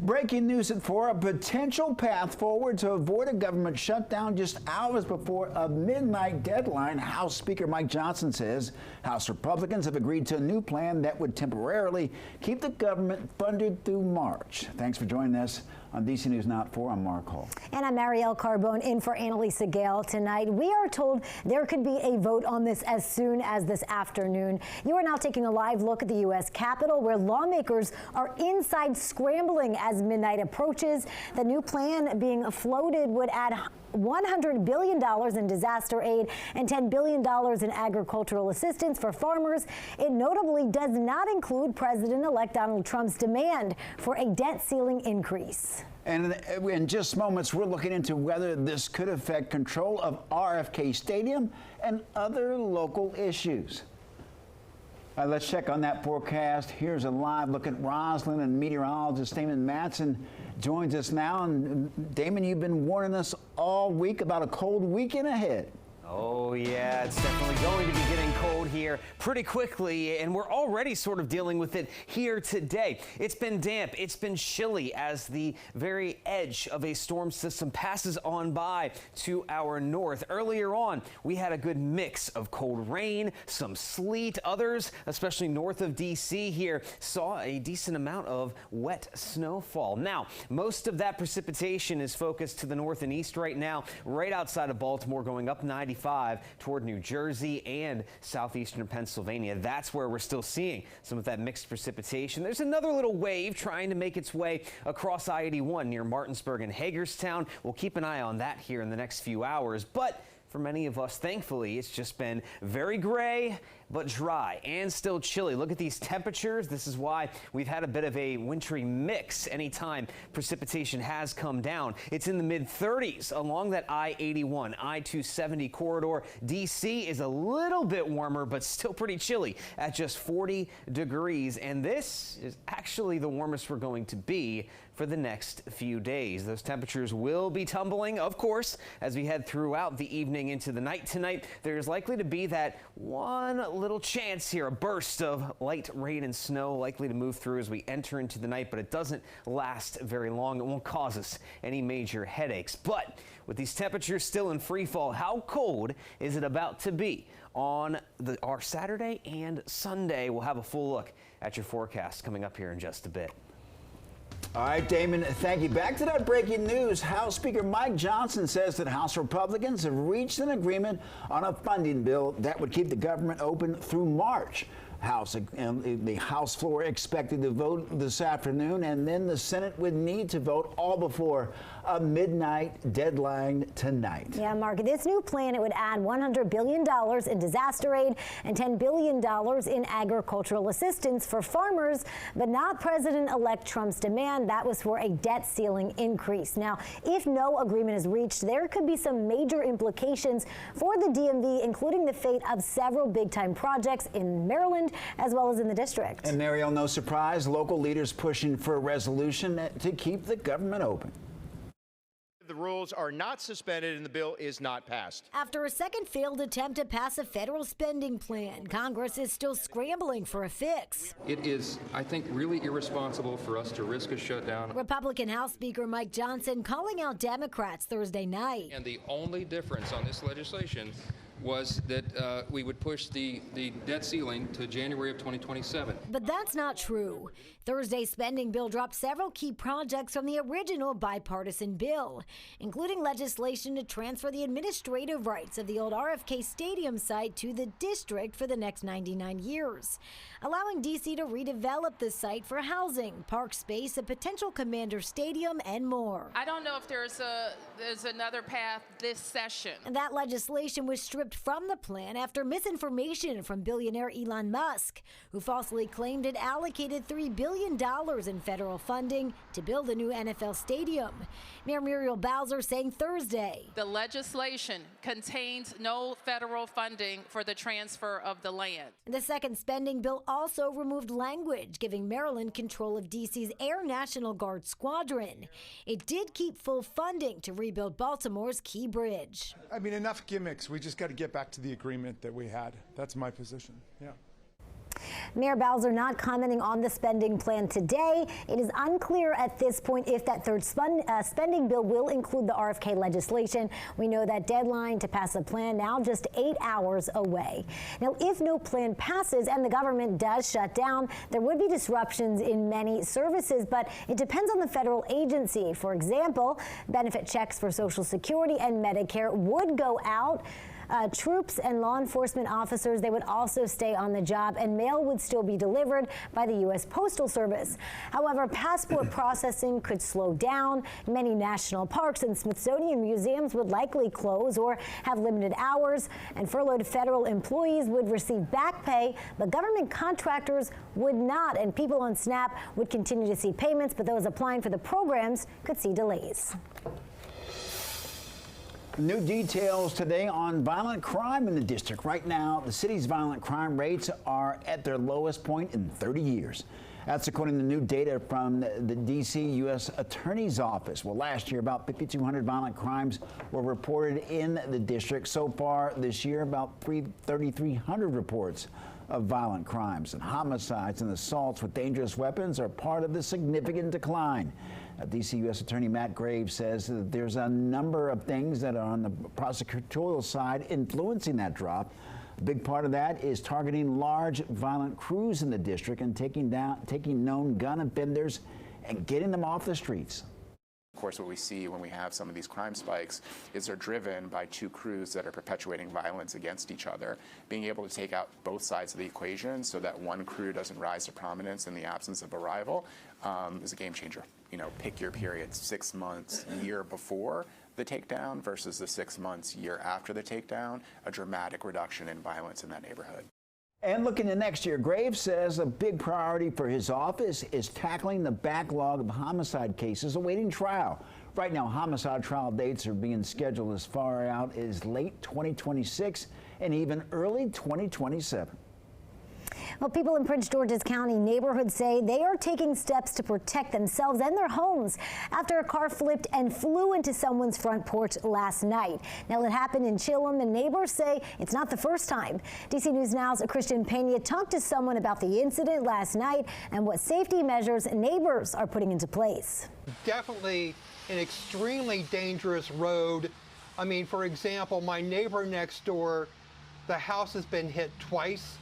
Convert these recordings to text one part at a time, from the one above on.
Breaking news at 4, a potential path forward to avoid a government shutdown just hours before a midnight deadline. House Speaker Mike Johnson says House Republicans have agreed to a new plan that would temporarily keep the government funded through March. Thanks for joining us on DC News Now at 4. I'm Mark Hall. And I'm Marielle Carbone in for Annalisa Gale tonight. We are told there could be a vote on this as soon as this afternoon. You are now taking a live look at the U.S. Capitol, where lawmakers are inside scrambling as midnight approaches. The new plan being floated would add $100 billion in disaster aid and $10 billion in agricultural assistance for farmers. It notably does not include President-elect Donald Trump's demand for a debt ceiling increase. And in just moments, we're looking into whether this could affect control of RFK Stadium and other local issues. Let's check on that forecast. Here's a live look at Roslyn, and meteorologist Damon Matson joins us now. And Damon, you've been warning us all week about a cold weekend ahead. Oh yeah, it's definitely going to be getting cold here pretty quickly, and we're already sort of dealing with it here today. It's been damp, it's been chilly as the very edge of a storm system passes on by to our north. Earlier on, we had a good mix of cold rain, some sleet. Others, especially north of DC here, saw a decent amount of wet snowfall. Now, most of that precipitation is focused to the north and east right now, right outside of Baltimore, going up 95 toward New Jersey and southeastern Pennsylvania. That's where we're still seeing some of that mixed precipitation. There's another little wave trying to make its way across I-81 near Martinsburg and Hagerstown. We'll keep an eye on that here in the next few hours. But for many of us, thankfully, it's just been very gray, but dry and still chilly. Look at these temperatures. This is why we've had a bit of a wintry mix anytime precipitation has come down. It's in the mid-30s along that I-81, I-270 corridor. DC is a little bit warmer, but still pretty chilly at just 40 degrees. And this is actually the warmest we're going to be for the next few days. Those temperatures will be tumbling, of course, as we head throughout the evening into the night tonight. There's likely to be that one little chance here, a burst of light rain and snow likely to move through as we enter into the night, but it doesn't last very long. It won't cause us any major headaches. But with these temperatures still in free fall, how cold is it about to be on our Saturday and Sunday? We'll have a full look at your forecast coming up here in just a bit. All right, Damon, thank you. Back to that breaking news. House Speaker Mike Johnson says that House Republicans have reached an agreement on a funding bill that would keep the government open through March. The House floor expected to vote this afternoon, and then the Senate would need to vote all before a midnight deadline tonight. Yeah, Mark, this new plan, it would add $100 billion in disaster aid and $10 billion in agricultural assistance for farmers, but not President-elect Trump's demand. That was for a debt ceiling increase. Now, if no agreement is reached, there could be some major implications for the DMV, including the fate of several big-time projects in Maryland as well as in the district. And Marielle, no surprise, local leaders pushing for a resolution to keep the government open. The rules are not suspended and the bill is not passed. After a second failed attempt to pass a federal spending plan, Congress is still scrambling for a fix. It is, I think, really irresponsible for us to risk a shutdown. Republican House Speaker Mike Johnson calling out Democrats Thursday night. And the only difference on this legislation was that we would push the debt ceiling to January of 2027. But that's not true. Thursday's spending bill dropped several key projects from the original bipartisan bill, including legislation to transfer the administrative rights of the old RFK Stadium site to the district for the next 99 years, allowing D.C. to redevelop the site for housing, park space, a potential Commander Stadium, and more. I don't know if there's another path this session. And that legislation was stripped from the plan after misinformation from billionaire Elon Musk, who falsely claimed it allocated $3 billion in federal funding to build a new NFL stadium. Mayor Muriel Bowser saying Thursday, the legislation contains no federal funding for the transfer of the land. The second spending bill also removed language giving Maryland control of D.C.'s Air National Guard Squadron. It did keep full funding to rebuild Baltimore's Key Bridge. I mean, enough gimmicks. We just got to get back to the agreement that we had. That's my position. Yeah. Mayor Bowser not commenting on the spending plan today. It is unclear at this point if that third spending bill will include the RFK legislation. We know that deadline to pass the plan now just 8 hours away. Now, if no plan passes and the government does shut down, there would be disruptions in many services, but it depends on the federal agency. For example, benefit checks for Social Security and Medicare would go out. Troops and law enforcement officers, they would also stay on the job, and mail would still be delivered by the U.S. Postal Service. However, passport processing could slow down. Many national parks and Smithsonian museums would likely close or have limited hours, and furloughed federal employees would receive back pay, but government contractors would not, and people on SNAP would continue to see payments, but those applying for the programs could see delays. New details today on violent crime in the district. Right now, the city's violent crime rates are at their lowest point in 30 years. That's according to new data from the D.C. U.S. Attorney's Office. Well, last year, about 5,200 violent crimes were reported in the district. So far this year, about 3,300 reports of violent crimes, and homicides and assaults with dangerous weapons are part of the significant decline. D.C. U.S. Attorney Matt Graves says that there's a number of things that are on the prosecutorial side influencing that drop. A big part of that is targeting large violent crews in the district and taking known gun offenders and getting them off the streets. Of course, what we see when we have some of these crime spikes is they're driven by two crews that are perpetuating violence against each other. Being able to take out both sides of the equation so that one crew doesn't rise to prominence in the absence of a rival is a game changer. You know, pick your period, 6 months, year before the takedown versus the 6 months, year after the takedown, a dramatic reduction in violence in that neighborhood. And looking to next year, Graves says a big priority for his office is tackling the backlog of homicide cases awaiting trial. Right now, homicide trial dates are being scheduled as far out as late 2026 and even early 2027. Well, people in Prince George's County neighborhoods say they are taking steps to protect themselves and their homes after a car flipped and flew into someone's front porch last night. Now, it happened in Chillum, and neighbors say it's not the first time. DC News Now's Christian Pena talked to someone about the incident last night and what safety measures neighbors are putting into place. Definitely an extremely dangerous road. I mean, for example, my neighbor next door, the house has been hit twice.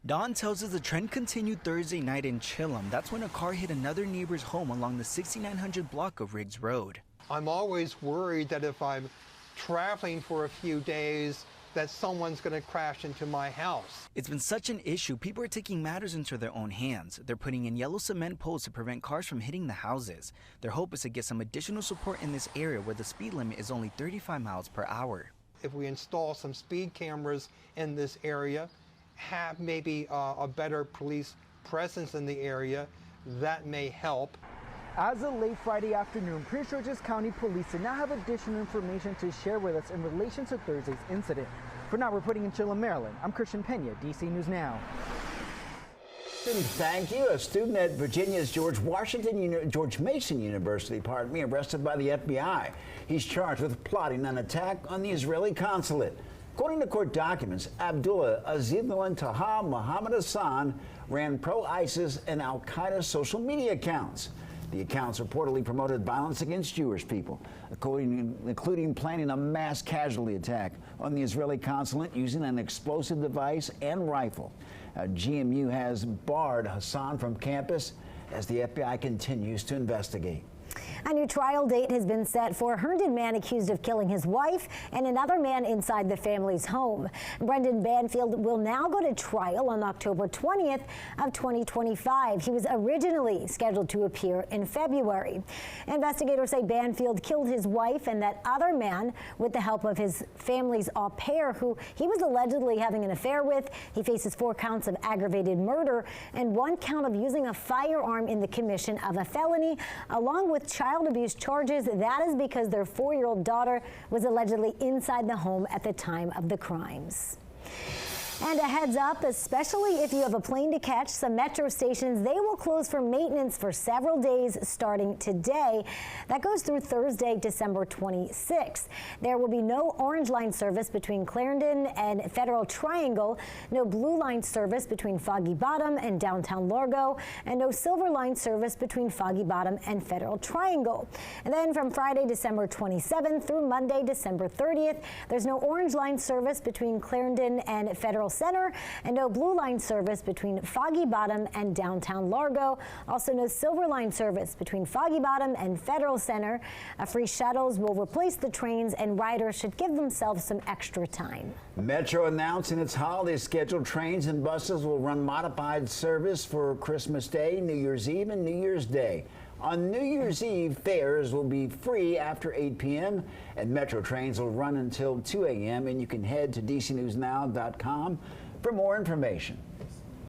Don tells us the trend continued Thursday night in Chillum. That's when a car hit another neighbor's home along the 6900 block of Riggs Road. I'm always worried that if I'm traveling for a few days, that someone's going to crash into my house. It's been such an issue, people are taking matters into their own hands. They're putting in yellow cement poles to prevent cars from hitting the houses. Their hope is to get some additional support in this area where the speed limit is only 35 miles per hour. If we install some speed cameras in this area, have maybe a better police presence in the area, that may help. As of late Friday afternoon, Prince George's County Police did not have additional information to share with us in relation to Thursday's incident. For now, reporting in Chillum, Maryland, I'm Christian Pena, DC News Now. Thank you. A student at Virginia's George Mason University, arrested by the FBI. He's charged with plotting an attack on the Israeli consulate. According to court documents, Abdullah Azizullah Taha Muhammad Hassan ran pro-ISIS and al-Qaeda social media accounts. The accounts reportedly promoted violence against Jewish people, including planning a mass casualty attack on the Israeli consulate using an explosive device and rifle. GMU has barred Hassan from campus as the FBI continues to investigate. A new trial date has been set for a Herndon man accused of killing his wife and another man inside the family's home. Brendan Banfield will now go to trial on October 20th of 2025. He was originally scheduled to appear in February. Investigators say Banfield killed his wife and that other man with the help of his family's au pair, who he was allegedly having an affair with. He faces 4 counts of aggravated murder and 1 count of using a firearm in the commission of a felony, along with child abuse charges. That is because their 4-year-old daughter was allegedly inside the home at the time of the crimes. And a heads up, especially if you have a plane to catch, some metro stations, they will close for maintenance for several days starting today. That goes through Thursday, December 26th. There will be no Orange Line service between Clarendon and Federal Triangle, no Blue Line service between Foggy Bottom and downtown Largo, and no Silver Line service between Foggy Bottom and Federal Triangle. And then from Friday, December 27th through Monday, December 30th, there's no Orange Line service between Clarendon and Federal Center, and no Blue Line service between Foggy Bottom and downtown Largo. Also no Silver Line service between Foggy Bottom and Federal Center. Free shuttles will replace the trains, and riders should give themselves some extra time. Metro announced in its holiday schedule trains and buses will run modified service for Christmas Day, New Year's Eve, and New Year's Day. On New Year's Eve, fares will be free after 8 p.m. and Metro trains will run until 2 a.m. and you can head to DCNewsNow.com for more information.